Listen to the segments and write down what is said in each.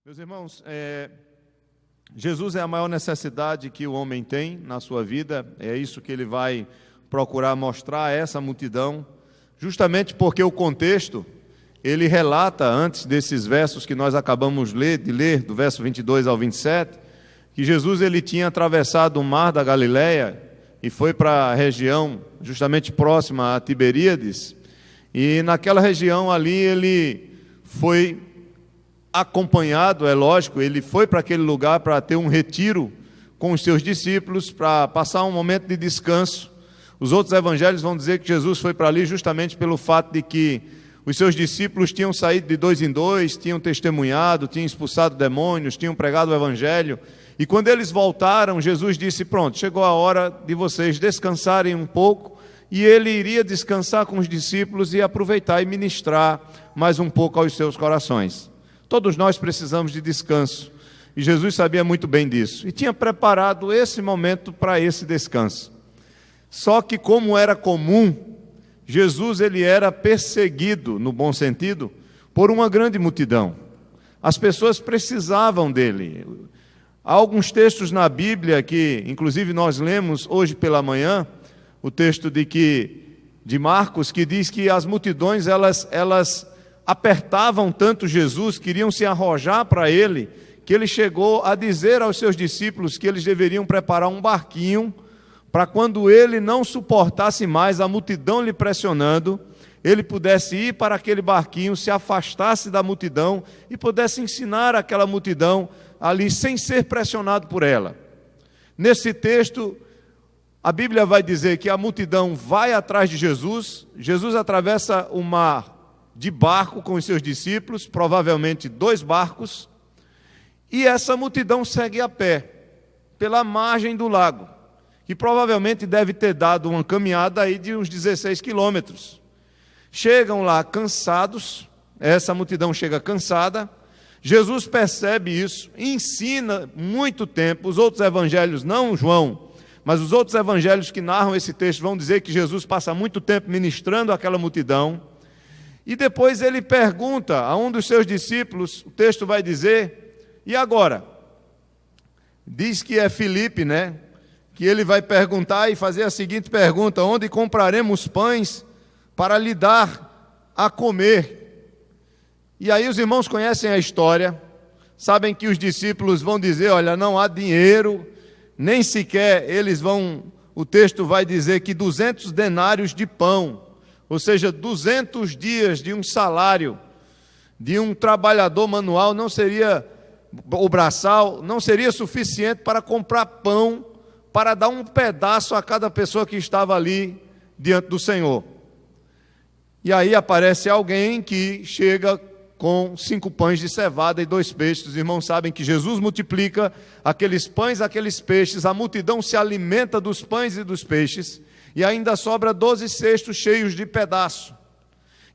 Meus irmãos, Jesus é a maior necessidade que o homem tem na sua vida, é isso que ele vai procurar mostrar a essa multidão, justamente porque o contexto, ele relata, antes desses versos que nós acabamos de ler, do verso 22 ao 27, que Jesus ele tinha atravessado o mar da Galileia e foi para a região justamente próxima a Tiberíades, e naquela região ali ele foi acompanhado, é lógico, ele foi para aquele lugar para ter um retiro com os seus discípulos, para passar um momento de descanso. Os outros evangelhos vão dizer que Jesus foi para ali justamente pelo fato de que os seus discípulos tinham saído de dois em dois, tinham testemunhado, tinham expulsado demônios, tinham pregado o evangelho, e quando eles voltaram, Jesus disse: pronto, chegou a hora de vocês descansarem um pouco, e ele iria descansar com os discípulos e aproveitar e ministrar mais um pouco aos seus corações. Todos nós precisamos de descanso, e Jesus sabia muito bem disso, e tinha preparado esse momento para esse descanso. Só que, como era comum, Jesus ele era perseguido, no bom sentido, por uma grande multidão. As pessoas precisavam dele. Há alguns textos na Bíblia que, inclusive, nós lemos hoje pela manhã, o texto de Marcos, que diz que as multidões, elas apertavam tanto Jesus, queriam se arrojar para ele, que ele chegou a dizer aos seus discípulos que eles deveriam preparar um barquinho, para quando ele não suportasse mais a multidão lhe pressionando, ele pudesse ir para aquele barquinho, se afastasse da multidão e pudesse ensinar aquela multidão ali sem ser pressionado por ela. Nesse texto, a Bíblia vai dizer que a multidão vai atrás de Jesus, Jesus atravessa o mar de barco com os seus discípulos, provavelmente 2 barcos, e essa multidão segue a pé, pela margem do lago, que provavelmente deve ter dado uma caminhada aí de uns 16 quilômetros. Chegam lá cansados, essa multidão chega cansada, Jesus percebe isso, ensina muito tempo. Os outros evangelhos, não João, mas os outros evangelhos que narram esse texto vão dizer que Jesus passa muito tempo ministrando aquela multidão, e depois ele pergunta a um dos seus discípulos, o texto vai dizer, e agora? Diz que é Filipe, né? Que ele vai perguntar e fazer a seguinte pergunta: onde compraremos pães para lhe dar a comer? E aí os irmãos conhecem a história, sabem que os discípulos vão dizer: olha, não há dinheiro, nem sequer o texto vai dizer que 200 denários de pão, ou seja, 200 dias de um salário de um trabalhador manual não seria, o braçal, não seria suficiente para comprar pão, para dar um pedaço a cada pessoa que estava ali diante do Senhor. E aí aparece alguém que chega com 5 pães de cevada e 2 peixes. Os irmãos sabem que Jesus multiplica aqueles pães, aqueles peixes, a multidão se alimenta dos pães e dos peixes, e ainda sobra 12 cestos cheios de pedaço.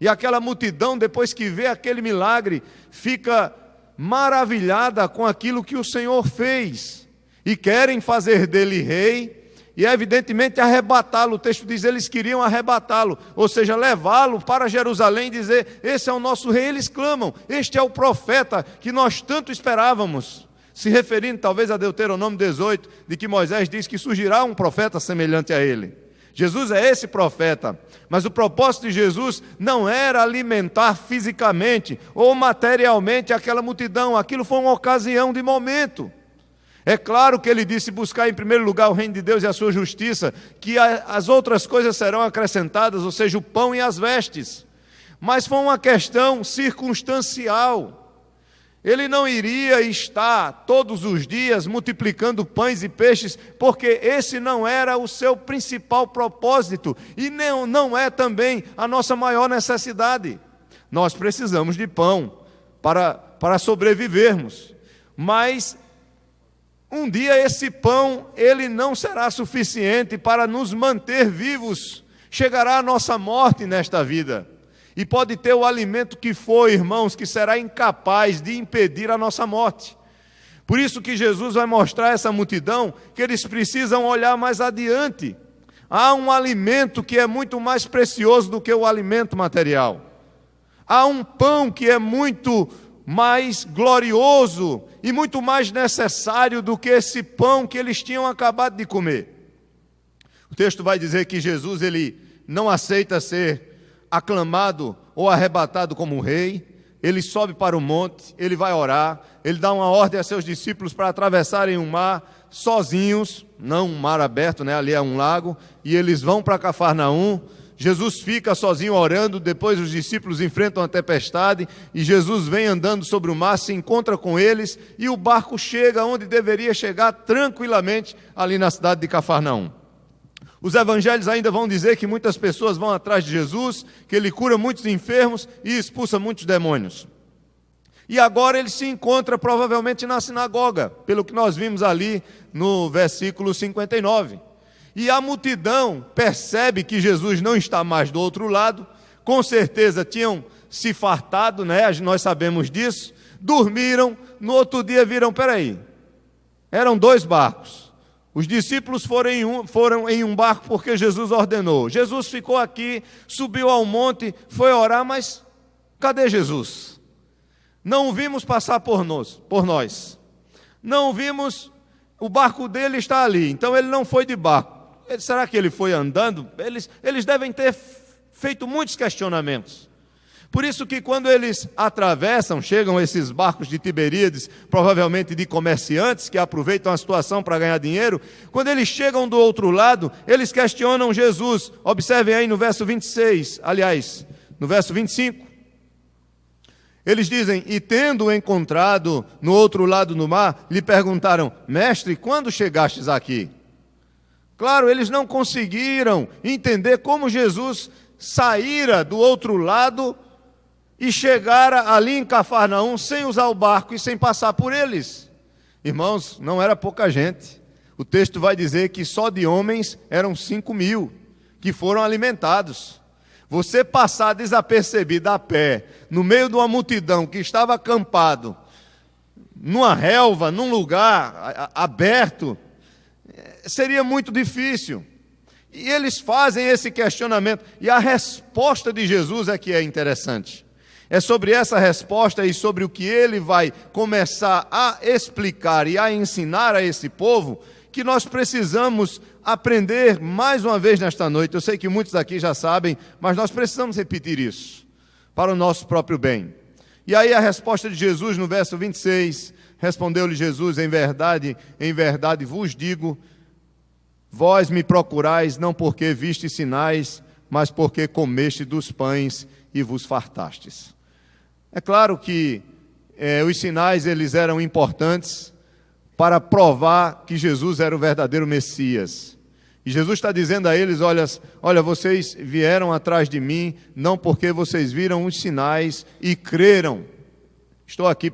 E aquela multidão, depois que vê aquele milagre, fica maravilhada com aquilo que o Senhor fez, e querem fazer dele rei, e evidentemente arrebatá-lo. O texto diz, eles queriam arrebatá-lo, ou seja, levá-lo para Jerusalém e dizer: esse é o nosso rei. Eles clamam: este é o profeta que nós tanto esperávamos, se referindo talvez a Deuteronômio 18, de que Moisés diz que surgirá um profeta semelhante a ele. Jesus é esse profeta, mas o propósito de Jesus não era alimentar fisicamente ou materialmente aquela multidão, aquilo foi uma ocasião de momento. É claro que ele disse: buscar em primeiro lugar o reino de Deus e a sua justiça, que as outras coisas serão acrescentadas, ou seja, o pão e as vestes. Mas foi uma questão circunstancial. Ele não iria estar todos os dias multiplicando pães e peixes, porque esse não era o seu principal propósito, e não é também a nossa maior necessidade. Nós precisamos de pão para sobrevivermos, mas um dia esse pão ele não será suficiente para nos manter vivos. Chegará a nossa morte nesta vida, e pode ter o alimento que for, irmãos, que será incapaz de impedir a nossa morte. Por isso que Jesus vai mostrar a essa multidão que eles precisam olhar mais adiante. Há um alimento que é muito mais precioso do que o alimento material. Há um pão que é muito mais glorioso e muito mais necessário do que esse pão que eles tinham acabado de comer. O texto vai dizer que Jesus, ele não aceita ser aclamado ou arrebatado como rei. Ele sobe para o monte, ele vai orar, ele dá uma ordem a seus discípulos para atravessarem um mar sozinhos, não um mar aberto, né? Ali é um lago, e eles vão para Cafarnaum. Jesus fica sozinho orando, depois os discípulos enfrentam a tempestade, e Jesus vem andando sobre o mar, se encontra com eles, e o barco chega onde deveria chegar tranquilamente, ali na cidade de Cafarnaum. Os evangelhos ainda vão dizer que muitas pessoas vão atrás de Jesus, que ele cura muitos enfermos e expulsa muitos demônios. E agora ele se encontra provavelmente na sinagoga, pelo que nós vimos ali no versículo 59. E a multidão percebe que Jesus não está mais do outro lado, com certeza tinham se fartado, né? Nós sabemos disso, dormiram, no outro dia viram, peraí, eram 2 barcos. Os discípulos foram em um barco porque Jesus ordenou. Jesus ficou aqui, subiu ao monte, foi orar, mas cadê Jesus? Não o vimos passar por nós. Não vimos, o barco dele está ali, então ele não foi de barco. Será que ele foi andando? Eles devem ter feito muitos questionamentos. Por isso que quando eles atravessam, chegam esses barcos de Tiberíades, provavelmente de comerciantes que aproveitam a situação para ganhar dinheiro, quando eles chegam do outro lado, eles questionam Jesus. Observem aí no verso 26, aliás, no verso 25. Eles dizem, e tendo encontrado no outro lado do mar, lhe perguntaram, mestre, quando chegastes aqui? Claro, eles não conseguiram entender como Jesus saíra do outro lado e chegara ali em Cafarnaum sem usar o barco e sem passar por eles. Irmãos, não era pouca gente. O texto vai dizer que só de homens eram 5.000 que foram alimentados. Você passar desapercebido a pé, no meio de uma multidão que estava acampado, numa relva, num lugar aberto, seria muito difícil. E eles fazem esse questionamento, e a resposta de Jesus é que é interessante. É sobre essa resposta e sobre o que ele vai começar a explicar e a ensinar a esse povo que nós precisamos aprender mais uma vez nesta noite. Eu sei que muitos aqui já sabem, mas nós precisamos repetir isso para o nosso próprio bem. E aí a resposta de Jesus no verso 26, respondeu-lhe Jesus, em verdade vos digo, vós me procurais não porque vistes sinais, mas porque comeste dos pães e vos fartastes. É claro que os sinais eles eram importantes para provar que Jesus era o verdadeiro Messias. E Jesus está dizendo a eles, olha, vocês vieram atrás de mim, não porque vocês viram os sinais e creram. Estou aqui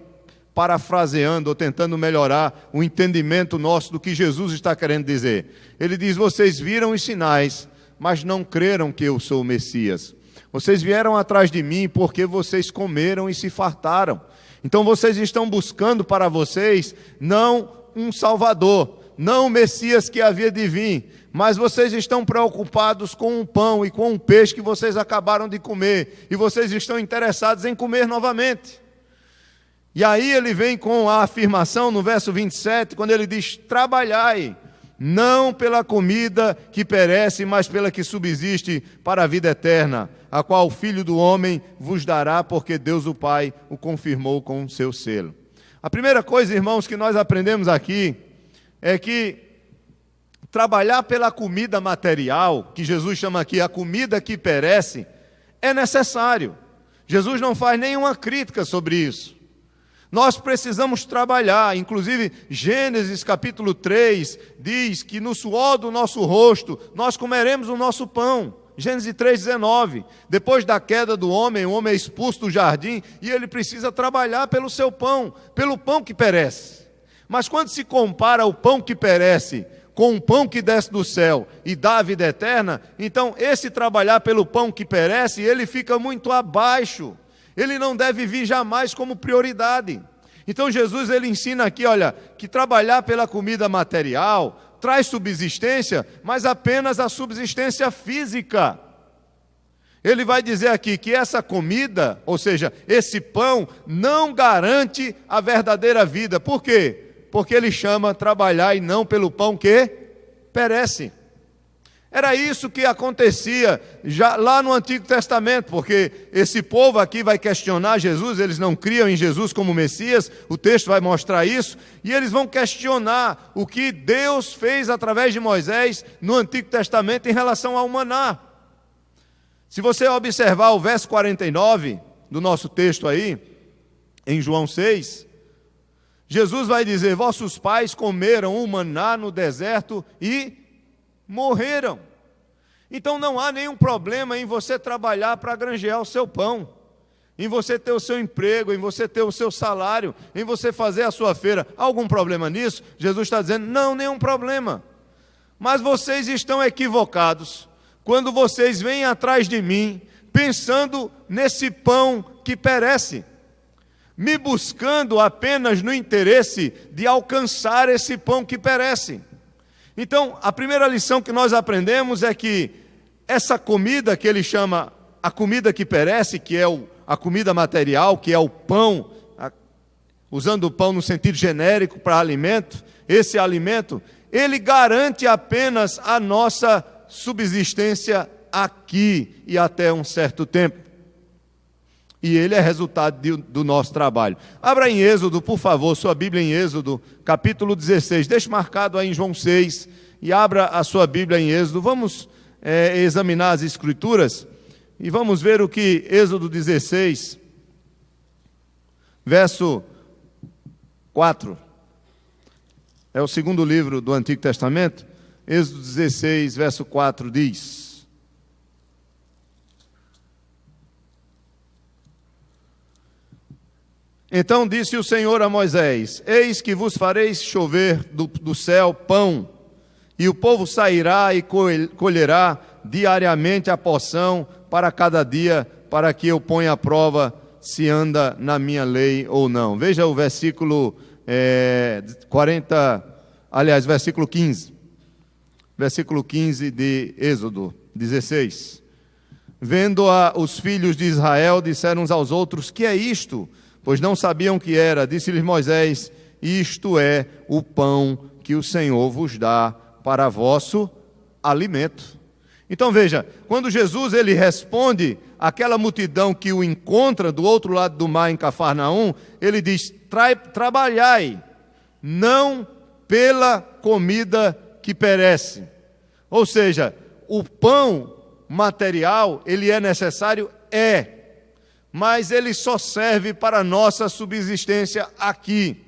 parafraseando ou tentando melhorar o entendimento nosso do que Jesus está querendo dizer. Ele diz, vocês viram os sinais, mas não creram que eu sou o Messias. Vocês vieram atrás de mim porque vocês comeram e se fartaram. Então vocês estão buscando para vocês não um Salvador, não o Messias que havia de vir, mas vocês estão preocupados com o pão e com o peixe que vocês acabaram de comer, e vocês estão interessados em comer novamente. E aí ele vem com a afirmação no verso 27, quando ele diz, trabalhai, não pela comida que perece, mas pela que subsiste para a vida eterna, a qual o Filho do Homem vos dará, porque Deus o Pai o confirmou com o seu selo. A primeira coisa, irmãos, que nós aprendemos aqui, é que trabalhar pela comida material, que Jesus chama aqui a comida que perece, é necessário. Jesus não faz nenhuma crítica sobre isso. Nós precisamos trabalhar, inclusive Gênesis capítulo 3 diz que no suor do nosso rosto nós comeremos o nosso pão. Gênesis 3,19, depois da queda do homem, o homem é expulso do jardim e ele precisa trabalhar pelo seu pão, pelo pão que perece. Mas quando se compara o pão que perece com o pão que desce do céu e dá a vida eterna, então esse trabalhar pelo pão que perece, ele fica muito abaixo. Ele não deve vir jamais como prioridade. Então Jesus ele ensina aqui, olha, que trabalhar pela comida material traz subsistência, mas apenas a subsistência física. Ele vai dizer aqui que essa comida, ou seja, esse pão, não garante a verdadeira vida. Por quê? Porque ele chama trabalhar e não pelo pão que perece. Era isso que acontecia já lá no Antigo Testamento, porque esse povo aqui vai questionar Jesus, eles não criam em Jesus como Messias, o texto vai mostrar isso, e eles vão questionar o que Deus fez através de Moisés no Antigo Testamento em relação ao maná. Se você observar o verso 49 do nosso texto aí, em João 6, Jesus vai dizer: vossos pais comeram o maná no deserto e morreram. Então não há nenhum problema em você trabalhar para granjear o seu pão, em você ter o seu emprego, em você ter o seu salário, em você fazer a sua feira. Há algum problema nisso? Jesus está dizendo: não, nenhum problema. Mas vocês estão equivocados quando vocês vêm atrás de mim pensando nesse pão que perece, me buscando apenas no interesse de alcançar esse pão que perece. Então, a primeira lição que nós aprendemos é que essa comida que ele chama a comida que perece, que é a comida material, que é o pão, usando o pão no sentido genérico para alimento, esse alimento, ele garante apenas a nossa subsistência aqui e até um certo tempo. E ele é resultado do nosso trabalho. Abra em Êxodo, por favor, sua Bíblia em Êxodo, capítulo 16. Deixe marcado aí em João 6 e abra a sua Bíblia em Êxodo. Vamos examinar as Escrituras e vamos ver o que Êxodo 16, verso 4. É o segundo livro do Antigo Testamento. Êxodo 16, verso 4 diz: então disse o Senhor a Moisés: eis que vos fareis chover do céu pão, e o povo sairá e colherá diariamente a porção para cada dia, para que eu ponha à prova se anda na minha lei ou não. Veja o versículo 15. Versículo 15 de Êxodo 16. Vendo-a os filhos de Israel, disseram uns aos outros: que é isto? Pois não sabiam o que era. Disse-lhes Moisés: isto é o pão que o Senhor vos dá para vosso alimento. Então veja, quando Jesus ele responde àquela multidão que o encontra do outro lado do mar em Cafarnaum, ele diz: trabalhai, não pela comida que perece. Ou seja, o pão material, ele é necessário? Mas ele só serve para a nossa subsistência aqui.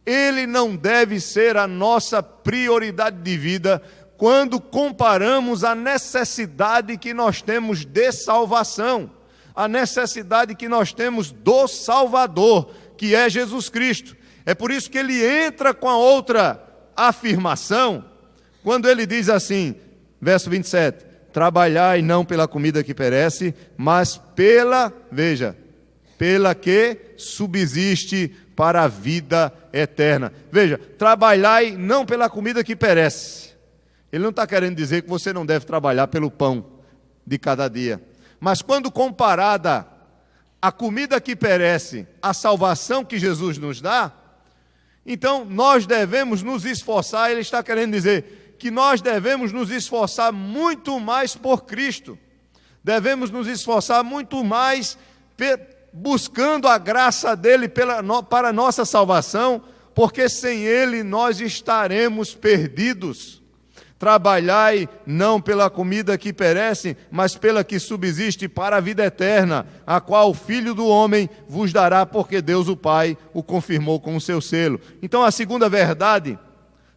Ele não deve ser a nossa prioridade de vida quando comparamos a necessidade que nós temos de salvação, a necessidade que nós temos do Salvador, que é Jesus Cristo. É por isso que ele entra com a outra afirmação, quando ele diz assim, verso 27, trabalhai não pela comida que perece, mas pela que subsiste para a vida eterna. Veja, trabalhai não pela comida que perece. Ele não está querendo dizer que você não deve trabalhar pelo pão de cada dia. Mas quando comparada a comida que perece, a salvação que Jesus nos dá, então nós devemos nos esforçar. Ele está querendo dizer que nós devemos nos esforçar muito mais por Cristo. Devemos nos esforçar muito mais buscando a graça dele para a nossa salvação, porque sem ele nós estaremos perdidos. Trabalhai não pela comida que perece, mas pela que subsiste para a vida eterna, a qual o Filho do Homem vos dará, porque Deus o Pai o confirmou com o seu selo. Então a segunda verdade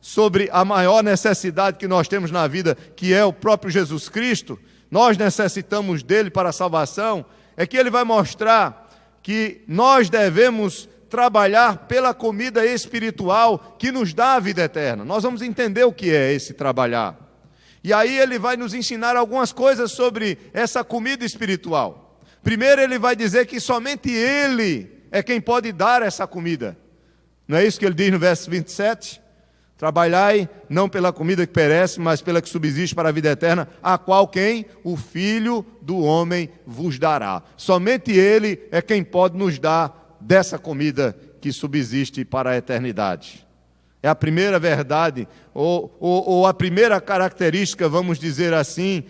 sobre a maior necessidade que nós temos na vida, que é o próprio Jesus Cristo, nós necessitamos dele para a salvação, é que ele vai mostrar que nós devemos trabalhar pela comida espiritual que nos dá a vida eterna. Nós vamos entender o que é esse trabalhar. E aí ele vai nos ensinar algumas coisas sobre essa comida espiritual. Primeiro ele vai dizer que somente ele é quem pode dar essa comida. Não é isso que ele diz no verso 27? Trabalhai não pela comida que perece, mas pela que subsiste para a vida eterna, a qual quem? O Filho do Homem vos dará. Somente Ele é quem pode nos dar dessa comida que subsiste para a eternidade. É a primeira verdade, ou a primeira característica, vamos dizer assim.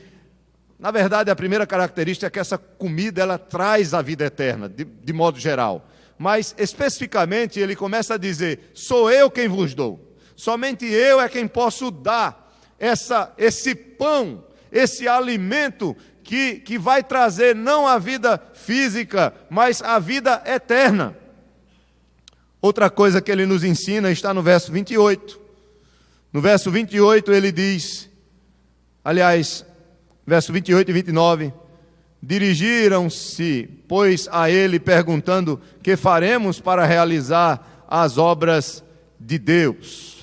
Na verdade, a primeira característica é que essa comida ela traz a vida eterna, de modo geral. Mas, especificamente, ele começa a dizer, sou eu quem vos dou. Somente eu é quem posso dar esse pão, esse alimento que vai trazer não a vida física, mas a vida eterna. Outra coisa que ele nos ensina está no verso 28. No verso 28 ele diz, aliás, verso 28 e 29, dirigiram-se, pois, a ele perguntando, que faremos para realizar as obras de Deus?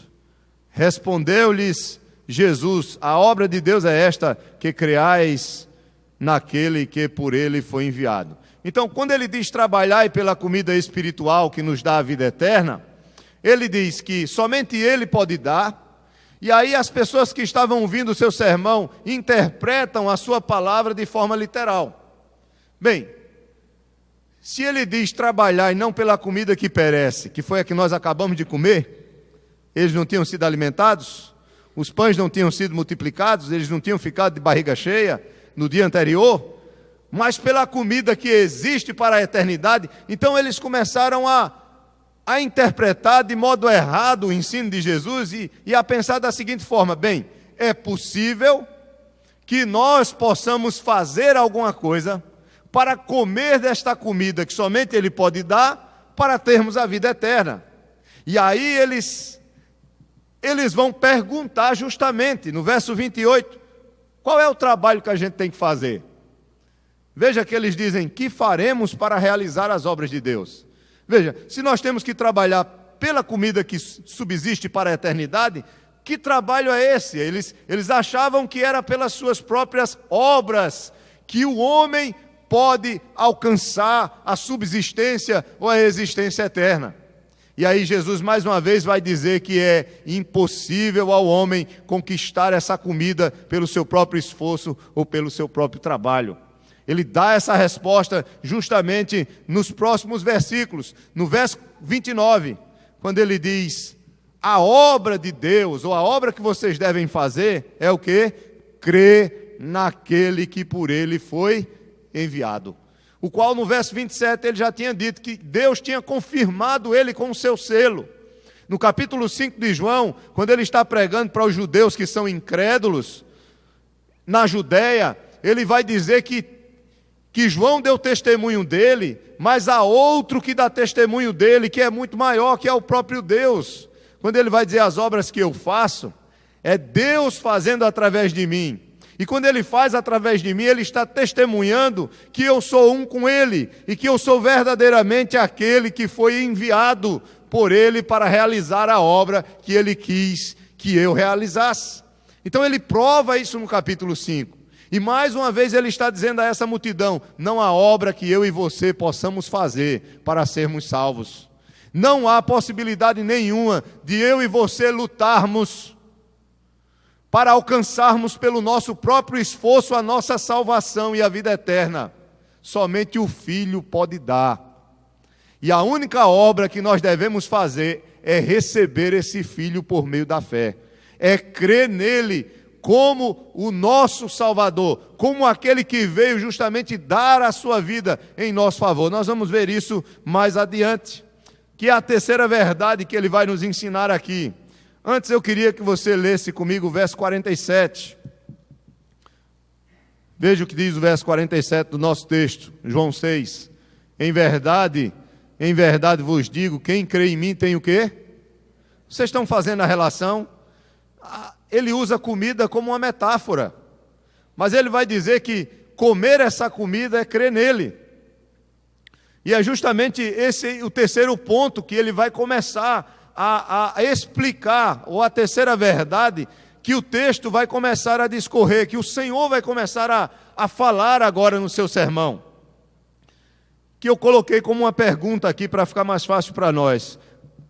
Respondeu-lhes Jesus, a obra de Deus é esta, que creais naquele que por ele foi enviado. Então, quando ele diz trabalhai pela comida espiritual que nos dá a vida eterna, ele diz que somente ele pode dar, e aí as pessoas que estavam ouvindo o seu sermão interpretam a sua palavra de forma literal. Bem, se ele diz trabalhai não pela comida que perece, que foi a que nós acabamos de comer, eles não tinham sido alimentados, os pães não tinham sido multiplicados, eles não tinham ficado de barriga cheia no dia anterior, mas pela comida que existe para a eternidade. Então eles começaram a interpretar de modo errado o ensino de Jesus e a pensar da seguinte forma, bem, é possível que nós possamos fazer alguma coisa para comer desta comida que somente Ele pode dar, para termos a vida eterna. E aí eles vão perguntar justamente, no verso 28, qual é o trabalho que a gente tem que fazer? Veja que eles dizem, que faremos para realizar as obras de Deus? Veja, se nós temos que trabalhar pela comida que subsiste para a eternidade, que trabalho é esse? Eles achavam que era pelas suas próprias obras que o homem pode alcançar a subsistência ou a existência eterna. E aí Jesus mais uma vez vai dizer que é impossível ao homem conquistar essa comida pelo seu próprio esforço ou pelo seu próprio trabalho. Ele dá essa resposta justamente nos próximos versículos. No verso 29, quando ele diz, a obra de Deus, ou a obra que vocês devem fazer, é o quê? Crer naquele que por ele foi enviado. O qual no verso 27 ele já tinha dito que Deus tinha confirmado ele com o seu selo. No capítulo 5 de João, quando ele está pregando para os judeus que são incrédulos, na Judéia, ele vai dizer que João deu testemunho dele, mas há outro que dá testemunho dele, que é muito maior, que é o próprio Deus. Quando ele vai dizer as obras que eu faço, é Deus fazendo através de mim. E quando ele faz através de mim, ele está testemunhando que eu sou um com ele, e que eu sou verdadeiramente aquele que foi enviado por ele para realizar a obra que ele quis que eu realizasse. Então ele prova isso no capítulo 5. E mais uma vez ele está dizendo a essa multidão, não há obra que eu e você possamos fazer para sermos salvos. Não há possibilidade nenhuma de eu e você lutarmos para alcançarmos pelo nosso próprio esforço a nossa salvação e a vida eterna. Somente o Filho pode dar. E a única obra que nós devemos fazer é receber esse Filho por meio da fé. É crer nele como o nosso Salvador, como aquele que veio justamente dar a sua vida em nosso favor. Nós vamos ver isso mais adiante, que é a terceira verdade que ele vai nos ensinar aqui. Antes eu queria que você lesse comigo o verso 47. Veja o que diz o verso 47 do nosso texto, João 6. Em verdade vos digo, quem crê em mim tem o quê? Vocês estão fazendo a relação? Ele usa comida como uma metáfora, mas ele vai dizer que comer essa comida é crer nele. E é justamente esse o terceiro ponto que ele vai começar a explicar, ou a terceira verdade, que o texto vai começar a discorrer, que o Senhor vai começar a falar agora no seu sermão, que eu coloquei como uma pergunta aqui para ficar mais fácil para nós.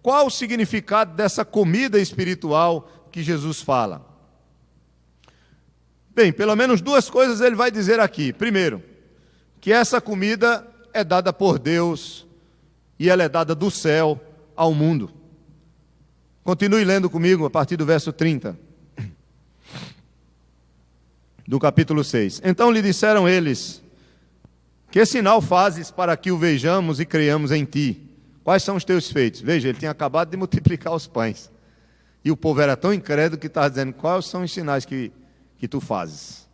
Qual o significado dessa comida espiritual que Jesus fala? Bem, pelo menos duas coisas ele vai dizer aqui. Primeiro, que essa comida é dada por Deus e ela é dada do céu ao mundo. Continue lendo comigo a partir do verso 30, do capítulo 6. Então lhe disseram eles: que sinal fazes para que o vejamos e creiamos em ti? Quais são os teus feitos? Veja, ele tinha acabado de multiplicar os pães. E o povo era tão incrédulo que estava dizendo: quais são os sinais que tu fazes?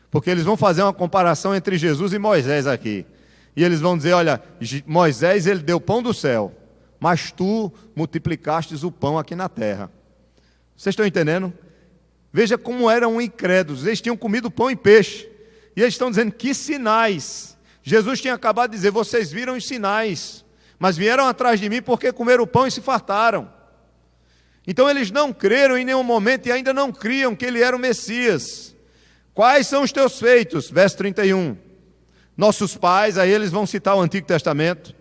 Porque eles vão fazer uma comparação entre Jesus e Moisés aqui. E eles vão dizer: olha, Moisés ele deu pão do céu, mas tu multiplicastes o pão aqui na terra. Vocês estão entendendo? Veja como eram incrédulos. Eles tinham comido pão e peixe. E eles estão dizendo: que sinais? Jesus tinha acabado de dizer: vocês viram os sinais, mas vieram atrás de mim porque comeram o pão e se fartaram. Então eles não creram em nenhum momento e ainda não criam que ele era o Messias. Quais são os teus feitos? Verso 31. Nossos pais, aí eles vão citar o Antigo Testamento.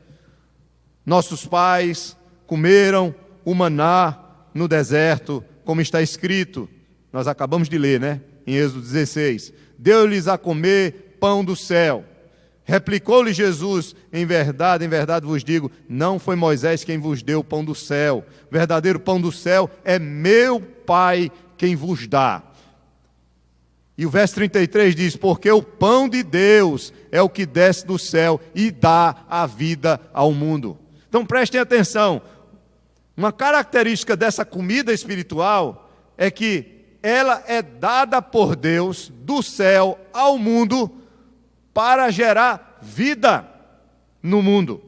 Nossos pais comeram o maná no deserto, como está escrito. Nós acabamos de ler, né? Em Êxodo 16. Deu-lhes a comer pão do céu. Replicou-lhe Jesus: em verdade vos digo, não foi Moisés quem vos deu o pão do céu. O verdadeiro pão do céu é meu Pai quem vos dá. E o verso 33 diz: porque o pão de Deus é o que desce do céu e dá a vida ao mundo. Então prestem atenção, uma característica dessa comida espiritual é que ela é dada por Deus do céu ao mundo para gerar vida no mundo.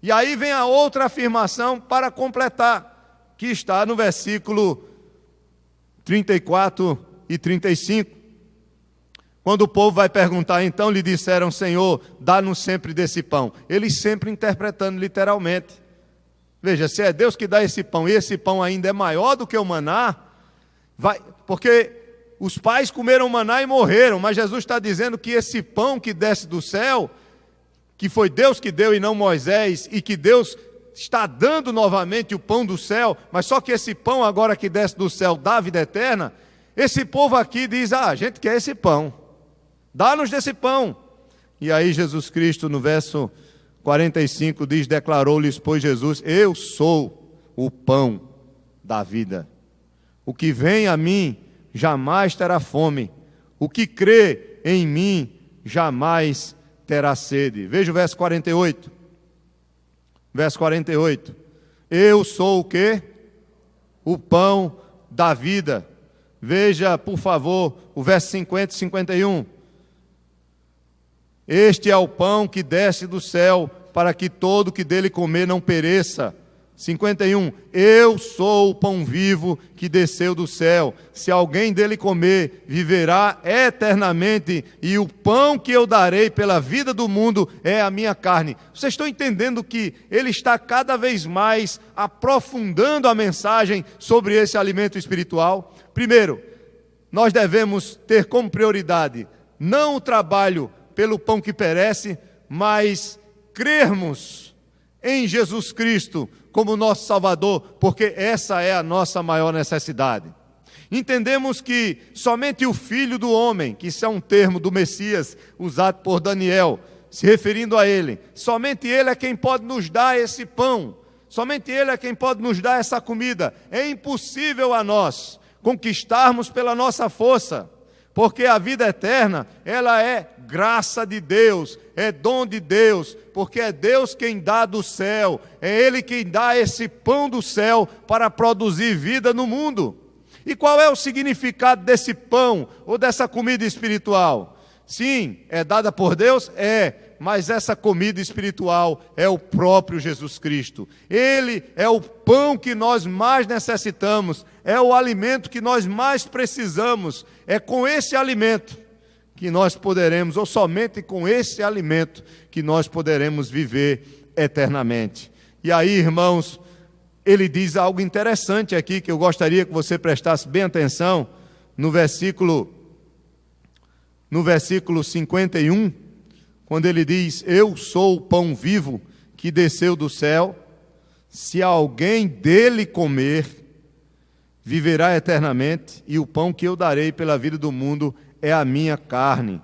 E aí vem a outra afirmação para completar, que está no versículo 34 e 35. Quando o povo vai perguntar, então lhe disseram: Senhor, dá-nos sempre desse pão. Eles sempre interpretando literalmente. Veja, se é Deus que dá esse pão, e esse pão ainda é maior do que o maná, porque os pais comeram maná e morreram, mas Jesus está dizendo que esse pão que desce do céu, que foi Deus que deu e não Moisés, e que Deus está dando novamente o pão do céu, mas só que esse pão agora que desce do céu dá a vida eterna. Esse povo aqui diz: a gente quer esse pão, dá-nos desse pão. E aí Jesus Cristo no verso 45 diz: declarou-lhes, pois Jesus: eu sou o pão da vida. O que vem a mim jamais terá fome. O que crê em mim jamais terá sede. Veja o verso 48. Verso 48. Eu sou o quê? O pão da vida. Veja, por favor, o verso 50 e 51. Este é o pão que desce do céu, para que todo que dele comer não pereça. 51. Eu sou o pão vivo que desceu do céu. Se alguém dele comer, viverá eternamente. E o pão que eu darei pela vida do mundo é a minha carne. Vocês estão entendendo que ele está cada vez mais aprofundando a mensagem sobre esse alimento espiritual? Primeiro, nós devemos ter como prioridade não o trabalho pelo pão que perece, mas crermos em Jesus Cristo como nosso Salvador, porque essa é a nossa maior necessidade. Entendemos que somente o Filho do Homem, que isso é um termo do Messias usado por Daniel, se referindo a ele, somente ele é quem pode nos dar esse pão, somente ele é quem pode nos dar essa comida. É impossível a nós conquistarmos pela nossa força, porque a vida eterna, ela é graça de Deus, é dom de Deus, porque é Deus quem dá do céu, é Ele quem dá esse pão do céu para produzir vida no mundo. E qual é o significado desse pão ou dessa comida espiritual? Sim, é dada por Deus? É, mas essa comida espiritual é o próprio Jesus Cristo. Ele é o pão que nós mais necessitamos, é o alimento que nós mais precisamos. É com esse alimento que nós poderemos, ou somente com esse alimento, que nós poderemos viver eternamente. E aí, irmãos, ele diz algo interessante aqui, que eu gostaria que você prestasse bem atenção, no versículo 51, quando ele diz: eu sou o pão vivo que desceu do céu. se alguém dele comer, viverá eternamente, e o pão que eu darei pela vida do mundo é a minha carne.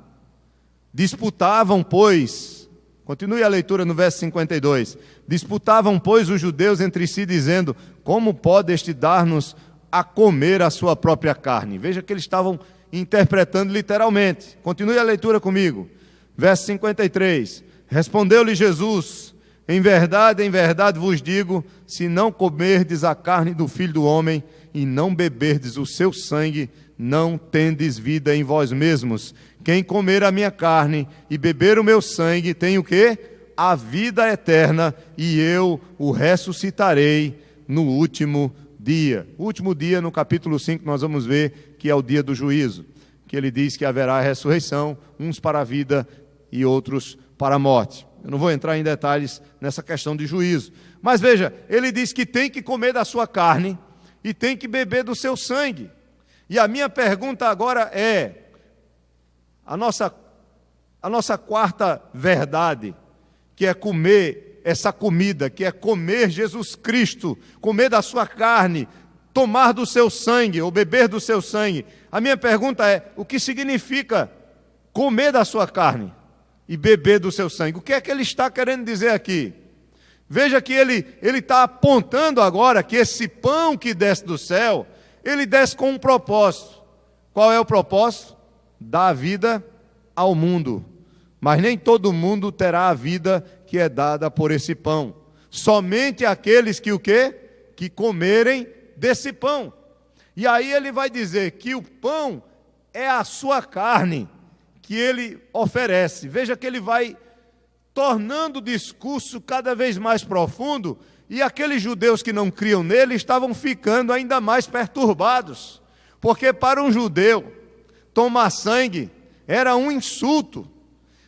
Disputavam, pois, continue a leitura no verso 52, disputavam, pois, os judeus entre si, dizendo, como pode este dar-nos a comer a sua própria carne? Veja que eles estavam interpretando literalmente. Continue a leitura comigo. Verso 53. Respondeu-lhe Jesus, em verdade vos digo, se não comerdes a carne do Filho do Homem e não beberdes o seu sangue, não tendes vida em vós mesmos. Quem comer a minha carne e beber o meu sangue tem o quê? A vida eterna, e eu o ressuscitarei no último dia. O último dia, no capítulo 5, nós vamos ver que é o dia do juízo, que ele diz que haverá ressurreição, uns para a vida e outros para a morte. Eu não vou entrar em detalhes nessa questão de juízo. Mas veja, ele diz que tem que comer da sua carne e tem que beber do seu sangue. E a minha pergunta agora é, a nossa quarta verdade, que é comer essa comida, que é comer Jesus Cristo, comer da sua carne, tomar do seu sangue ou beber do seu sangue. A minha pergunta é, o que significa comer da sua carne e beber do seu sangue? O que é que ele está querendo dizer aqui? Veja que ele está apontando agora que esse pão que desce do céu, ele desce com um propósito. Qual é o propósito? Dar vida ao mundo. Mas nem todo mundo terá a vida que é dada por esse pão. Somente aqueles que o quê? Que comerem desse pão. E aí ele vai dizer que o pão é a sua carne que ele oferece. Veja que ele vai tornando o discurso cada vez mais profundo, e aqueles judeus que não criam nele estavam ficando ainda mais perturbados, porque para um judeu tomar sangue era um insulto,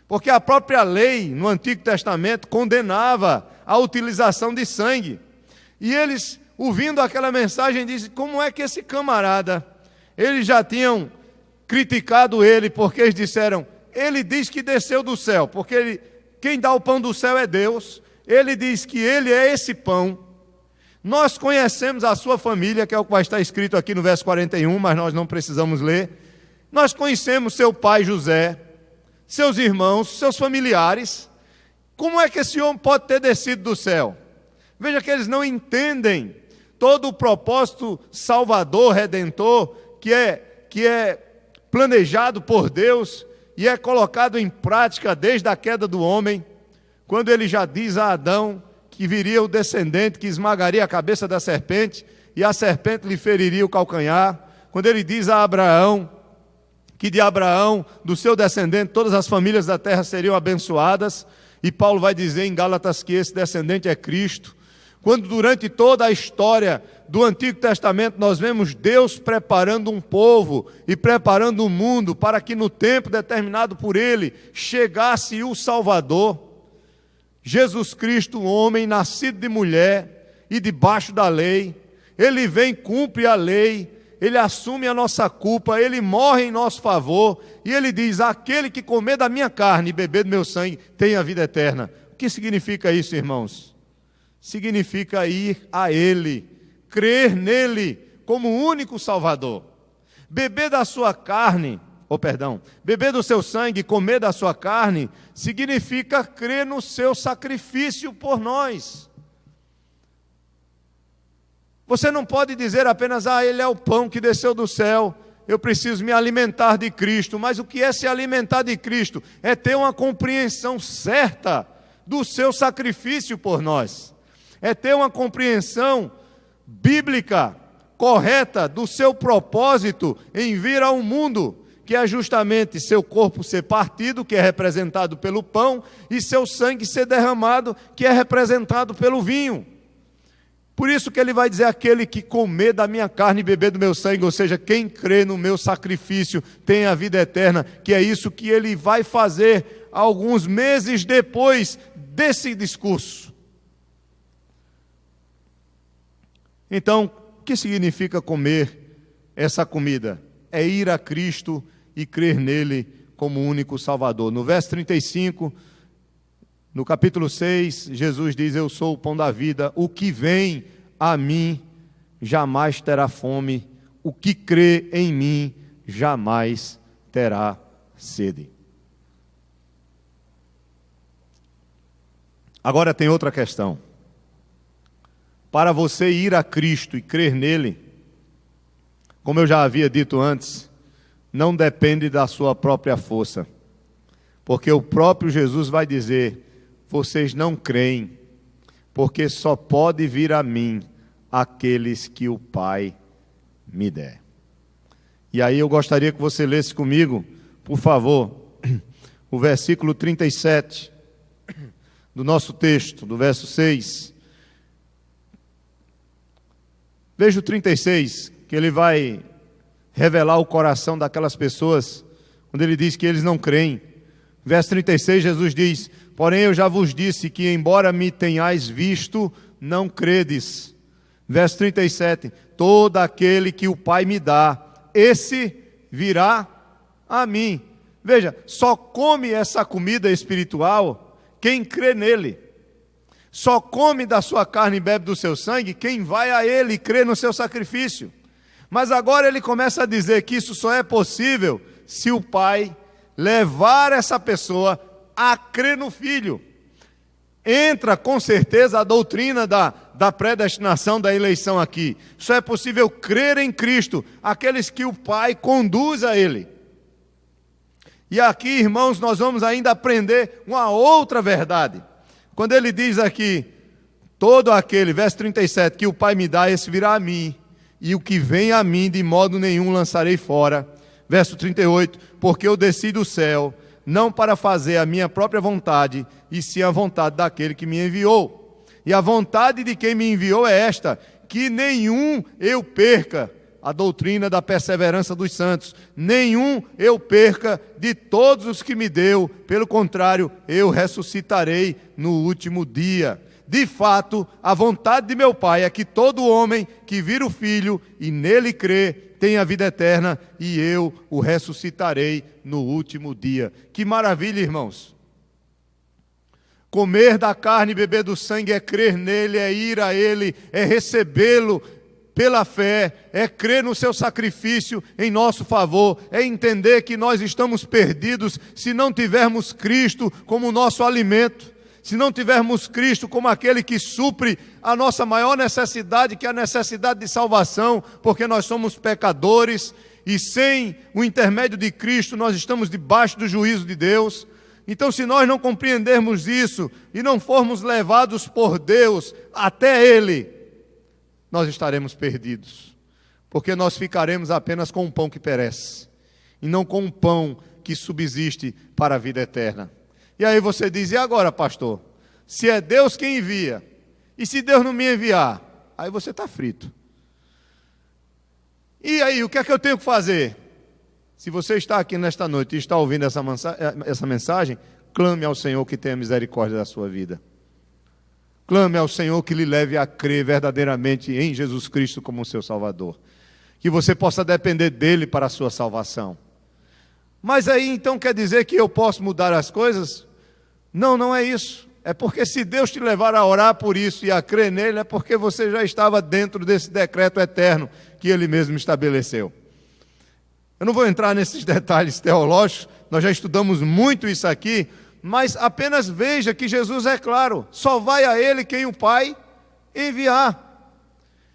porque a própria lei no Antigo Testamento condenava a utilização de sangue. E eles, ouvindo aquela mensagem, dizem, como é que esse camarada, eles já tinham criticado ele, porque eles disseram, ele diz que desceu do céu, porque quem dá o pão do céu é Deus, ele diz que ele é esse pão. Nós conhecemos a sua família, que é o que vai estar escrito aqui no verso 41, mas nós não precisamos ler. Nós conhecemos seu pai José, seus irmãos, seus familiares. Como é que esse homem pode ter descido do céu? Veja que eles não entendem todo o propósito salvador, redentor, que é planejado por Deus e é colocado em prática desde a queda do homem, quando ele já diz a Adão que viria o descendente que esmagaria a cabeça da serpente e a serpente lhe feriria o calcanhar, quando ele diz a Abraão que de Abraão, do seu descendente, todas as famílias da terra seriam abençoadas, e Paulo vai dizer em Gálatas que esse descendente é Cristo. Quando durante toda a história do Antigo Testamento nós vemos Deus preparando um povo e preparando um mundo para que no tempo determinado por Ele chegasse o Salvador, Jesus Cristo, homem nascido de mulher e debaixo da lei, Ele vem, cumpre a lei, Ele assume a nossa culpa, Ele morre em nosso favor e Ele diz, aquele que comer da minha carne e beber do meu sangue tem a vida eterna. O que significa isso, irmãos? Significa ir a Ele, crer nele como o único Salvador. Beber da sua carne, beber do seu sangue, comer da sua carne, significa crer no seu sacrifício por nós. Você não pode dizer apenas, Ele é o pão que desceu do céu, eu preciso me alimentar de Cristo. Mas o que é se alimentar de Cristo? É ter uma compreensão certa do seu sacrifício por nós. É ter uma compreensão bíblica, correta, do seu propósito em vir ao mundo, que é justamente seu corpo ser partido, que é representado pelo pão, e seu sangue ser derramado, que é representado pelo vinho. Por isso que ele vai dizer, aquele que comer da minha carne e beber do meu sangue, ou seja, quem crê no meu sacrifício tem a vida eterna, que é isso que ele vai fazer alguns meses depois desse discurso. Então, o que significa comer essa comida? É ir a Cristo e crer nele como único Salvador. No verso 35, No capítulo 6, Jesus diz: eu sou o pão da vida, o que vem a mim jamais terá fome, o que crê em mim jamais terá sede. Agora tem outra questão. Para você ir a Cristo e crer nele, como eu já havia dito antes, não depende da sua própria força, porque o próprio Jesus vai dizer: vocês não creem, porque só pode vir a mim aqueles que o Pai me der. E aí eu gostaria que você lesse comigo, por favor, o versículo 37 do nosso texto, do verso 6. Veja o 36, que ele vai revelar o coração daquelas pessoas, quando ele diz que eles não creem. Verso 36, Jesus diz: porém eu já vos disse que, embora me tenhais visto, não credes. Verso 37, todo aquele que o Pai me dá, esse virá a mim. Veja, só come essa comida espiritual quem crê nele. Só come da sua carne e bebe do seu sangue quem vai a ele e crê no seu sacrifício. Mas agora ele começa a dizer que isso só é possível se o Pai levar essa pessoa a crer no Filho. Entra com certeza a doutrina da predestinação, da eleição aqui. Só é possível crer em Cristo aqueles que o Pai conduz a ele. E aqui, irmãos, nós vamos ainda aprender uma outra verdade. Quando ele diz aqui: todo aquele, verso 37, que o Pai me dá, esse virá a mim, e o que vem a mim, de modo nenhum lançarei fora. Verso 38, porque eu desci do céu, não para fazer a minha própria vontade, e sim a vontade daquele que me enviou. E a vontade de quem me enviou é esta: que nenhum eu perca, a doutrina da perseverança dos santos, nenhum eu perca de todos os que me deu, pelo contrário, eu ressuscitarei no último dia. De fato, a vontade de meu Pai é que todo homem que vir o Filho e nele crê, tenha vida eterna, e eu o ressuscitarei no último dia. Que maravilha, irmãos! Comer da carne e beber do sangue é crer nele, é ir a ele, é recebê-lo pela fé, é crer no seu sacrifício em nosso favor, é entender que nós estamos perdidos se não tivermos Cristo como nosso alimento, se não tivermos Cristo como aquele que supre a nossa maior necessidade, que é a necessidade de salvação, porque nós somos pecadores e sem o intermédio de Cristo nós estamos debaixo do juízo de Deus. Então, se nós não compreendermos isso e não formos levados por Deus até Ele, nós estaremos perdidos, porque nós ficaremos apenas com um pão que perece, e não com um pão que subsiste para a vida eterna. E aí você diz: e agora, pastor? Se é Deus quem envia, e se Deus não me enviar? Aí você está frito. E aí, o que é que eu tenho que fazer? Se você está aqui nesta noite e está ouvindo essa mensagem, clame ao Senhor que tenha misericórdia da sua vida. Clame ao Senhor que lhe leve a crer verdadeiramente em Jesus Cristo como seu Salvador. Que você possa depender dele para a sua salvação. Mas aí então quer dizer que eu posso mudar as coisas? Não, não é isso. É porque se Deus te levar a orar por isso e a crer nele, é porque você já estava dentro desse decreto eterno que ele mesmo estabeleceu. Eu não vou entrar nesses detalhes teológicos, nós já estudamos muito isso aqui, mas apenas veja que Jesus é claro: só vai a ele quem o Pai enviar.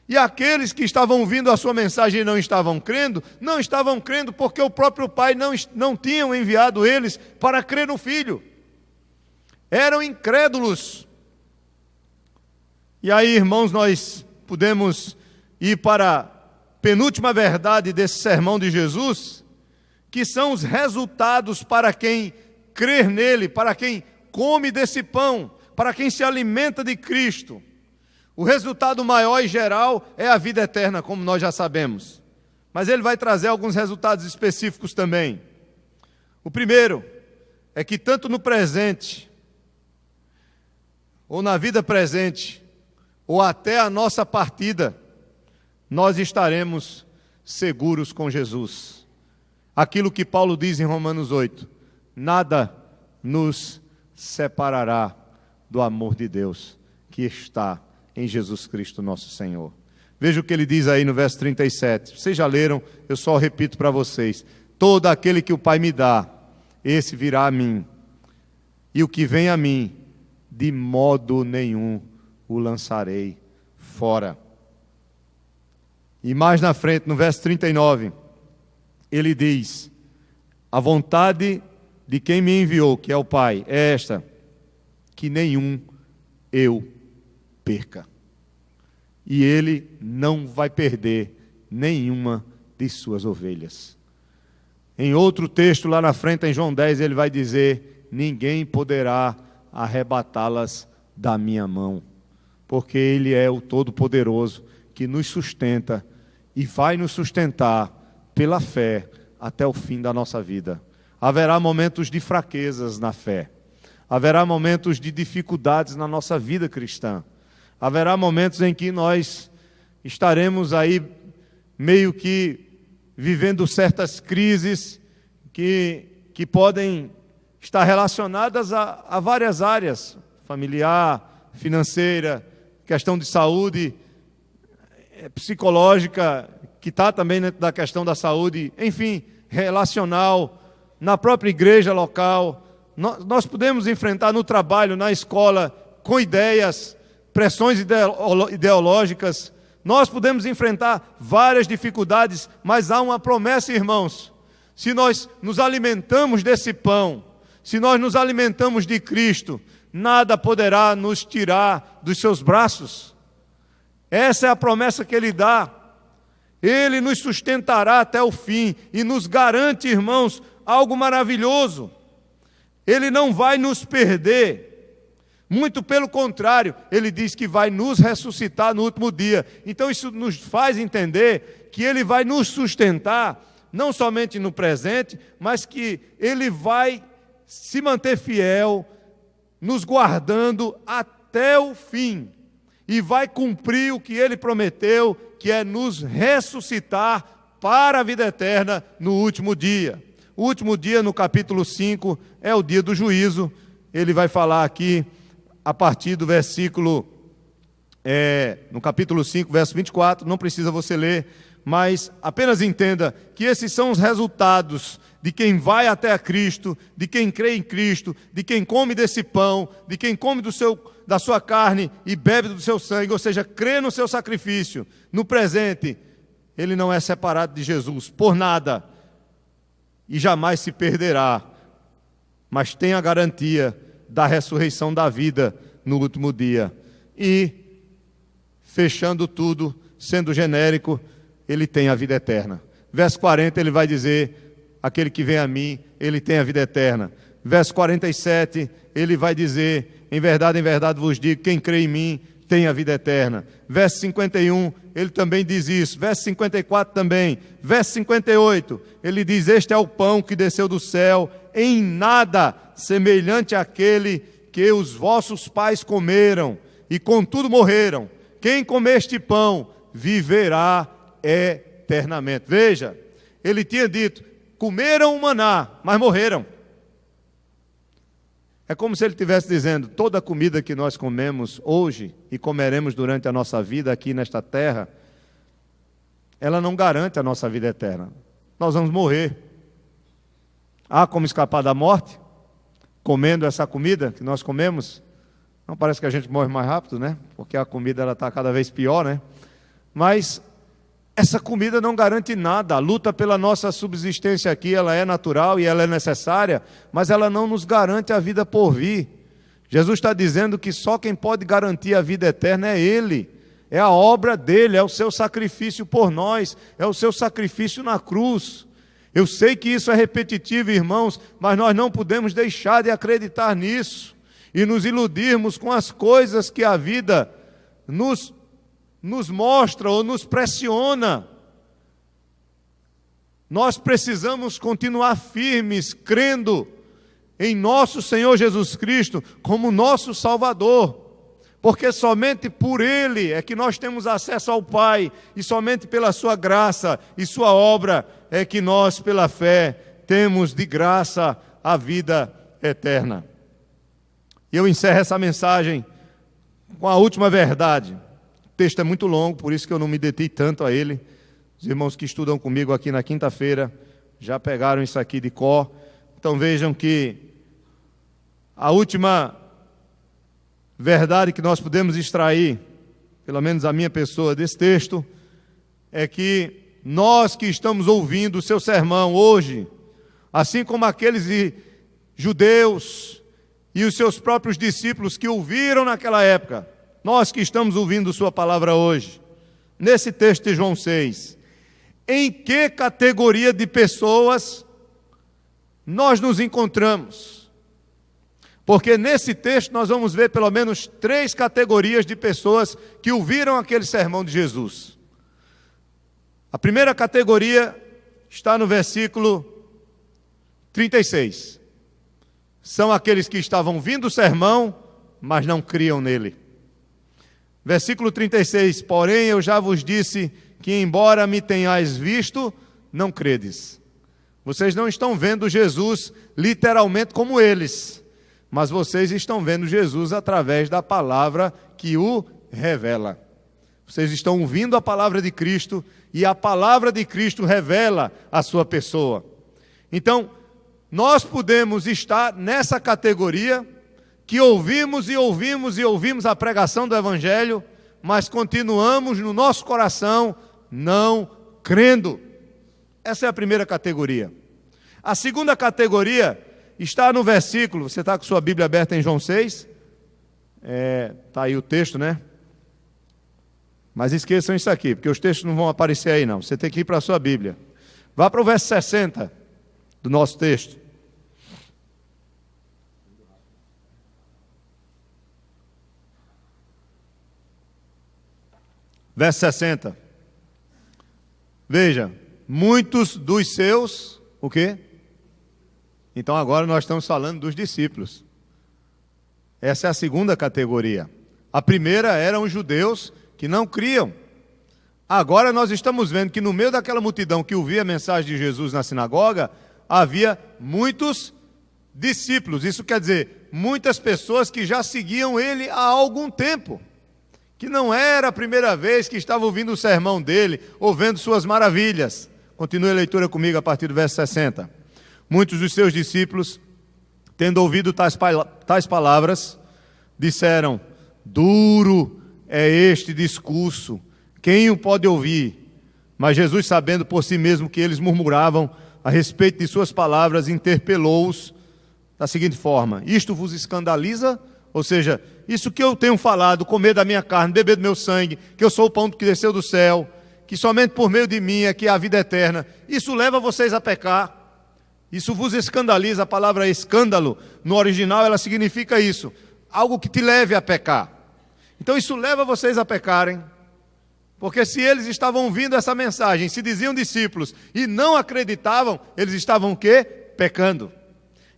E aqueles que estavam ouvindo a sua mensagem e não estavam crendo porque o próprio Pai não tinha enviado eles para crer no Filho. Eram incrédulos. E aí, irmãos, nós podemos ir para a penúltima verdade desse sermão de Jesus, que são os resultados para quem crer nele, para quem come desse pão, para quem se alimenta de Cristo. O resultado maior e geral é a vida eterna, como nós já sabemos. Mas ele vai trazer alguns resultados específicos também. O primeiro é que tanto no presente, ou na vida presente, ou até a nossa partida, nós estaremos seguros com Jesus. Aquilo que Paulo diz em Romanos 8: nada nos separará do amor de Deus que está em Jesus Cristo nosso Senhor. Veja o que ele diz aí no verso 37. Vocês já leram, eu só repito para vocês. Todo aquele que o Pai me dá, esse virá a mim. E o que vem a mim, de modo nenhum o lançarei fora. E mais na frente, no verso 39, ele diz: a vontade de quem me enviou, que é o Pai, é esta, que nenhum eu perca. E ele não vai perder nenhuma de suas ovelhas. Em outro texto lá na frente, em João 10, ele vai dizer: ninguém poderá arrebatá-las da minha mão, porque ele é o Todo-Poderoso que nos sustenta e vai nos sustentar pela fé até o fim da nossa vida. Haverá momentos de fraquezas na fé, haverá momentos de dificuldades na nossa vida cristã, haverá momentos em que nós estaremos aí meio que vivendo certas crises que podem estar relacionadas a várias áreas, familiar, financeira, questão de saúde, psicológica, que está também dentro da questão da saúde, enfim, relacional, na própria igreja local. Nós podemos enfrentar no trabalho, na escola, com ideias, pressões ideológicas. Nós podemos enfrentar várias dificuldades, mas há uma promessa, irmãos. Se nós nos alimentamos desse pão, se nós nos alimentamos de Cristo, nada poderá nos tirar dos seus braços. Essa é a promessa que Ele dá. Ele nos sustentará até o fim e nos garante, irmãos, algo maravilhoso. Ele não vai nos perder. Muito pelo contrário, Ele diz que vai nos ressuscitar no último dia. Então isso nos faz entender que Ele vai nos sustentar, não somente no presente, mas que Ele vai se manter fiel, nos guardando até o fim. E vai cumprir o que Ele prometeu, que é nos ressuscitar para a vida eterna no último dia. O último dia, no capítulo 5, é o dia do juízo. Ele vai falar aqui, a partir do versículo, no capítulo 5, verso 24, não precisa você ler, mas apenas entenda que esses são os resultados de quem vai até a Cristo, de quem crê em Cristo, de quem come desse pão, de quem come da sua carne e bebe do seu sangue, ou seja, crê no seu sacrifício. No presente, ele não é separado de Jesus por nada e jamais se perderá, mas tem a garantia da ressurreição da vida no último dia. E, fechando tudo, sendo genérico, ele tem a vida eterna. Verso 40, ele vai dizer: aquele que vem a mim, ele tem a vida eterna. Verso 47, ele vai dizer: em verdade vos digo, quem crê em mim tem a vida eterna. Verso 51, ele também diz isso. Verso 54 também. Verso 58, ele diz: este é o pão que desceu do céu, em nada semelhante àquele que os vossos pais comeram, e contudo morreram. Quem comer este pão viverá eternamente. Veja, ele tinha dito: comeram o maná, mas morreram. É como se ele estivesse dizendo: toda a comida que nós comemos hoje e comeremos durante a nossa vida aqui nesta terra, ela não garante a nossa vida eterna. Nós vamos morrer. Há como escapar da morte comendo essa comida que nós comemos? Não parece que a gente morre mais rápido, né? Porque a comida está cada vez pior, né? Mas essa comida não garante nada. A luta pela nossa subsistência aqui, ela é natural e ela é necessária, mas ela não nos garante a vida por vir. Jesus está dizendo que só quem pode garantir a vida eterna é Ele. É a obra dele, é o seu sacrifício por nós, é o seu sacrifício na cruz. Eu sei que isso é repetitivo, irmãos, mas nós não podemos deixar de acreditar nisso e nos iludirmos com as coisas que a vida nos mostra ou nos pressiona. Nós precisamos continuar firmes, crendo em nosso Senhor Jesus Cristo como nosso Salvador, porque somente por Ele é que nós temos acesso ao Pai, e somente pela sua graça e sua obra é que nós, pela fé, temos de graça a vida eterna. E eu encerro essa mensagem com a última verdade. O texto é muito longo, por isso que eu não me detive tanto a ele. Os irmãos que estudam comigo aqui na quinta-feira já pegaram isso aqui de cor. Então vejam que a última verdade que nós podemos extrair, pelo menos a minha pessoa, desse texto, é que nós que estamos ouvindo o seu sermão hoje, assim como aqueles judeus e os seus próprios discípulos que ouviram naquela época, nós que estamos ouvindo sua palavra hoje, nesse texto de João 6, em que categoria de pessoas nós nos encontramos? Porque nesse texto nós vamos ver pelo menos 3 categorias de pessoas que ouviram aquele sermão de Jesus. A primeira categoria está no versículo 36. São aqueles que estavam ouvindo o sermão, mas não criam nele. Versículo 36, porém eu já vos disse que embora me tenhais visto, não credes. Vocês não estão vendo Jesus literalmente como eles, mas vocês estão vendo Jesus através da palavra que o revela. Vocês estão ouvindo a palavra de Cristo e a palavra de Cristo revela a sua pessoa. Então, nós podemos estar nessa categoria que ouvimos e ouvimos e ouvimos a pregação do Evangelho, mas continuamos no nosso coração não crendo. Essa é a primeira categoria. A segunda categoria está no versículo, você está com sua Bíblia aberta em João 6? Está aí o texto, né? Mas esqueçam isso aqui, porque os textos não vão aparecer aí não. Você tem que ir para a sua Bíblia. Vá para o verso 60 do nosso texto. Verso 60. Veja, muitos dos seus, o quê? Então agora nós estamos falando dos discípulos. Essa é a segunda categoria. A primeira eram os judeus que não criam. Agora nós estamos vendo que no meio daquela multidão que ouvia a mensagem de Jesus na sinagoga, havia muitos discípulos. Isso quer dizer, muitas pessoas que já seguiam ele há algum tempo. Que não era a primeira vez que estavam ouvindo o sermão dele, ou vendo suas maravilhas. Continue a leitura comigo a partir do verso 60. Muitos dos seus discípulos, tendo ouvido tais palavras, disseram, duro é este discurso, quem o pode ouvir? Mas Jesus, sabendo por si mesmo que eles murmuravam a respeito de suas palavras, interpelou-os da seguinte forma, isto vos escandaliza? Ou seja, isso que eu tenho falado, comer da minha carne, beber do meu sangue, que eu sou o pão que desceu do céu, que somente por meio de mim é que há a vida eterna, isso leva vocês a pecar, isso vos escandaliza. A palavra escândalo, no original ela significa isso, algo que te leve a pecar. Então isso leva vocês a pecarem, porque se eles estavam ouvindo essa mensagem, se diziam discípulos e não acreditavam, eles estavam o quê? Pecando.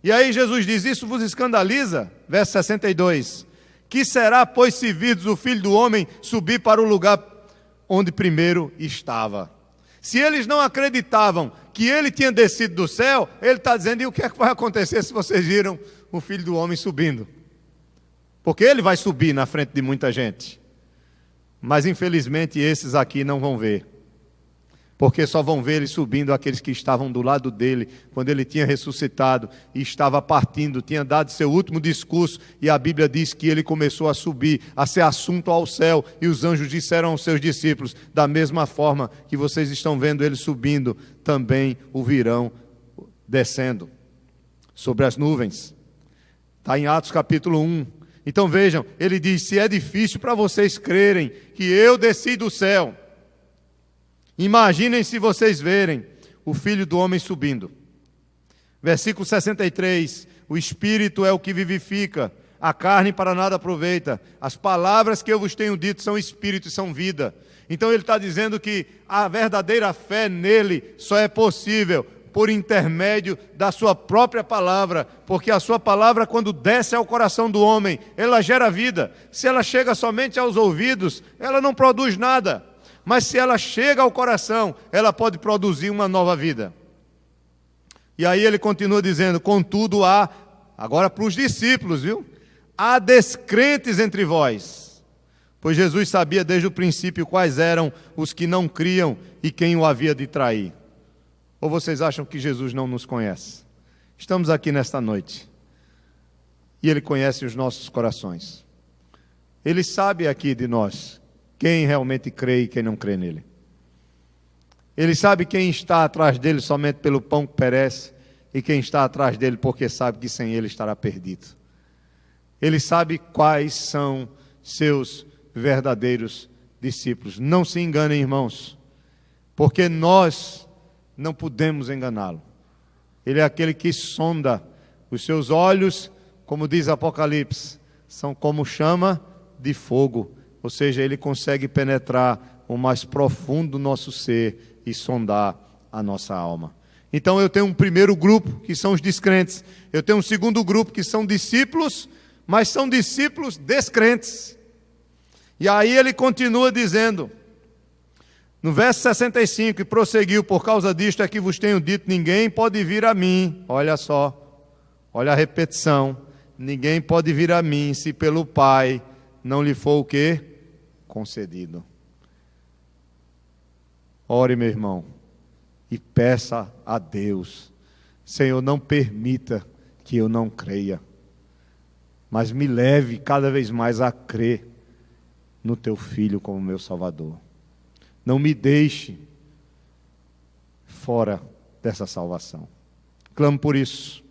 E aí Jesus diz, isso vos escandaliza? Verso 62, que será, pois, se virdes o Filho do Homem subir para o lugar onde primeiro estava? Se eles não acreditavam que ele tinha descido do céu, ele está dizendo, e o que é que vai acontecer se vocês viram o Filho do Homem subindo? Porque ele vai subir na frente de muita gente. Mas infelizmente esses aqui não vão ver. Porque só vão ver ele subindo aqueles que estavam do lado dele, quando ele tinha ressuscitado e estava partindo, tinha dado seu último discurso, e a Bíblia diz que ele começou a subir, a ser assunto ao céu, e os anjos disseram aos seus discípulos, da mesma forma que vocês estão vendo ele subindo, também o virão descendo sobre as nuvens. Está em Atos capítulo 1. Então vejam, ele diz, se é difícil para vocês crerem que eu desci do céu, imaginem se vocês verem o Filho do Homem subindo. Versículo 63, o Espírito é o que vivifica, a carne para nada aproveita. As palavras que eu vos tenho dito são Espírito e são vida. Então ele está dizendo que a verdadeira fé nele só é possível por intermédio da sua própria palavra, porque a sua palavra, quando desce ao coração do homem, ela gera vida. Se ela chega somente aos ouvidos, ela não produz nada. Mas se ela chega ao coração, ela pode produzir uma nova vida. E aí ele continua dizendo, contudo há, agora para os discípulos, viu? há descrentes entre vós. Pois Jesus sabia desde o princípio quais eram os que não criam e quem o havia de trair. Ou vocês acham que Jesus não nos conhece? Estamos aqui nesta noite e Ele conhece os nossos corações. Ele sabe aqui de nós quem realmente crê e quem não crê nele. Ele sabe quem está atrás dele somente pelo pão que perece e quem está atrás dele porque sabe que sem ele estará perdido. Ele sabe quais são seus verdadeiros discípulos. Não se enganem, irmãos, porque nós não podemos enganá-lo. Ele é aquele que sonda os seus olhos, como diz Apocalipse, são como chama de fogo, ou seja, ele consegue penetrar o mais profundo do nosso ser e sondar a nossa alma. Então eu tenho um primeiro grupo, que são os descrentes. Eu tenho um segundo grupo, que são discípulos, mas são discípulos descrentes. E aí ele continua dizendo, no verso 65, e prosseguiu: por causa disto é que vos tenho dito, ninguém pode vir a mim. Olha só, olha a repetição. Ninguém pode vir a mim, se pelo Pai não lhe for o quê? Concedido. Ore, meu irmão, e peça a Deus: Senhor, não permita que eu não creia, mas me leve cada vez mais a crer no Teu Filho como meu Salvador. Não me deixe fora dessa salvação. Clamo por isso.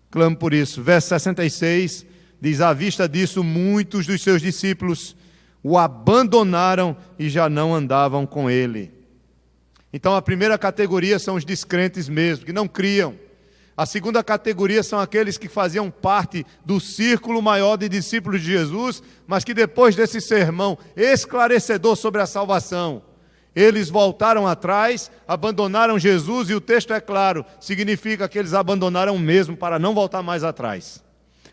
Clamo por isso. Verso 66 diz: à vista disso, muitos dos seus discípulos o abandonaram e já não andavam com ele. Então a primeira categoria são os descrentes mesmo, que não criam. A segunda categoria são aqueles que faziam parte do círculo maior de discípulos de Jesus, mas que depois desse sermão esclarecedor sobre a salvação, eles voltaram atrás, abandonaram Jesus, e o texto é claro, significa que eles abandonaram mesmo para não voltar mais atrás.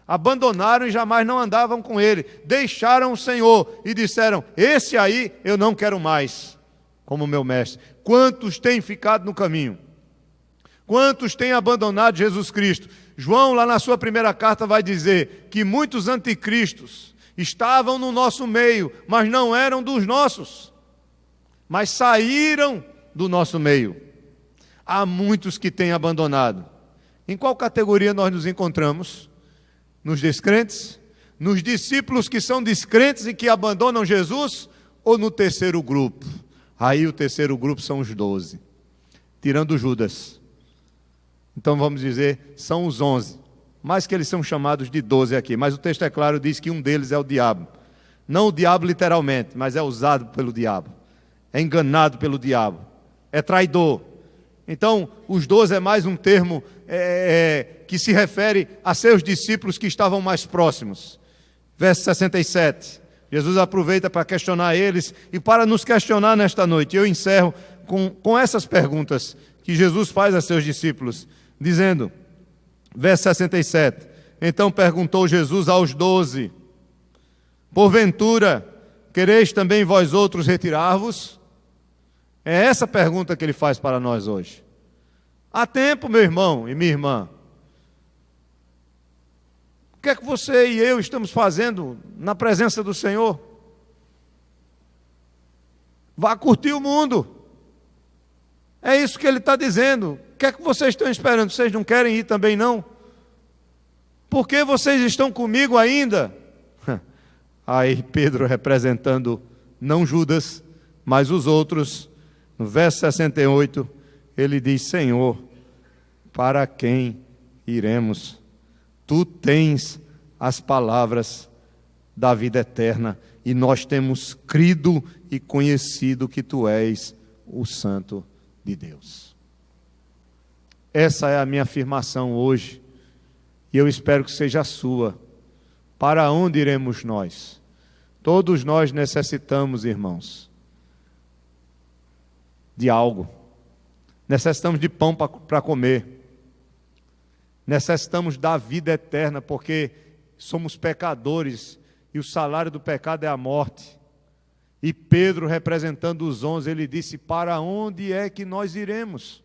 Abandonaram e jamais não andavam com ele, deixaram o Senhor e disseram: esse aí eu não quero mais como meu mestre. Quantos têm ficado no caminho? Quantos têm abandonado Jesus Cristo? João, lá na sua primeira carta, vai dizer que muitos anticristos estavam no nosso meio, mas não eram dos nossos, mas saíram do nosso meio. Há muitos que têm abandonado. Em qual categoria nós nos encontramos? Nos descrentes? Nos discípulos que são descrentes e que abandonam Jesus? Ou no terceiro grupo? Aí o terceiro grupo são os 12, tirando Judas. Então vamos dizer, são os 11, mais que eles são chamados de 12 aqui, mas o texto é claro, diz que um deles é o diabo. Não o diabo literalmente, mas é usado pelo diabo, é enganado pelo diabo, é traidor. Então os 12 é mais um termo que se refere a seus discípulos que estavam mais próximos. Verso 67, Jesus aproveita para questionar eles e para nos questionar nesta noite. Eu encerro com essas perguntas que Jesus faz a seus discípulos, dizendo, verso 67, então perguntou Jesus aos 12, porventura, quereis também vós outros retirar-vos? É essa pergunta que ele faz para nós hoje. Há tempo, meu irmão e minha irmã. O que é que você e eu estamos fazendo na presença do Senhor? Vá curtir o mundo. É isso que ele está dizendo. O que é que vocês estão esperando? Vocês não querem ir também não? Por que vocês estão comigo ainda? Aí Pedro, representando não Judas, mas os outros, no verso 68, ele diz: Senhor, para quem iremos? Tu tens as palavras da vida eterna, e nós temos crido e conhecido que Tu és o Santo de Deus. Essa é a minha afirmação hoje, e eu espero que seja a sua. Para onde iremos nós? Todos nós necessitamos, irmãos, de algo. Necessitamos de pão para comer. Necessitamos da vida eterna, porque somos pecadores e o salário do pecado é a morte. E Pedro, representando os 11, ele disse: para onde é que nós iremos?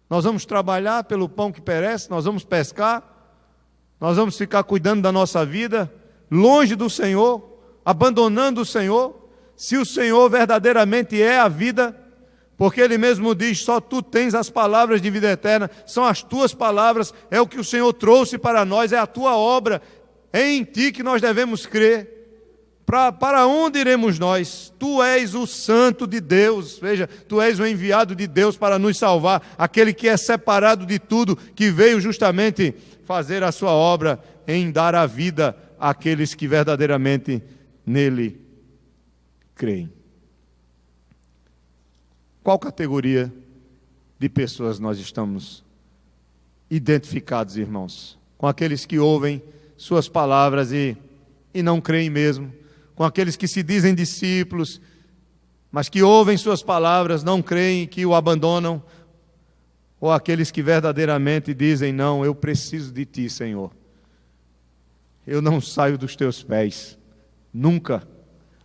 Nós vamos trabalhar pelo pão que perece? Nós vamos pescar? Nós vamos ficar cuidando da nossa vida, longe do Senhor, abandonando o Senhor, se o Senhor verdadeiramente é a vida, porque Ele mesmo diz, só Tu tens as palavras de vida eterna, são as Tuas palavras, é o que o Senhor trouxe para nós, é a Tua obra, é em Ti que nós devemos crer. Para onde iremos nós? Tu és o Santo de Deus, veja, Tu és o enviado de Deus para nos salvar, aquele que é separado de tudo, que veio justamente fazer a sua obra em dar a vida àqueles que verdadeiramente nele creem. Qual categoria de pessoas nós estamos identificados, irmãos? Com aqueles que ouvem suas palavras e não creem mesmo, com aqueles que se dizem discípulos, mas que ouvem suas palavras, não creem, que o abandonam, ou aqueles que verdadeiramente dizem, não, eu preciso de Ti, Senhor. Eu não saio dos Teus pés, nunca.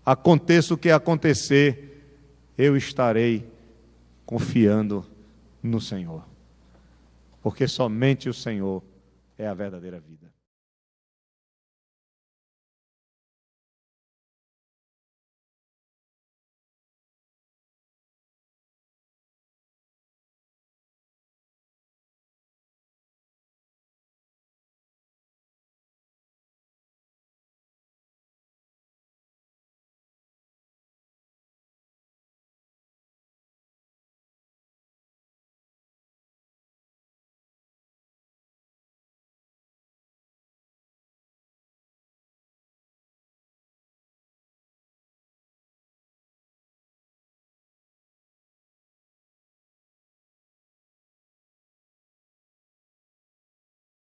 Aconteça o que acontecer, eu estarei confiando no Senhor. Porque somente o Senhor é a verdadeira vida.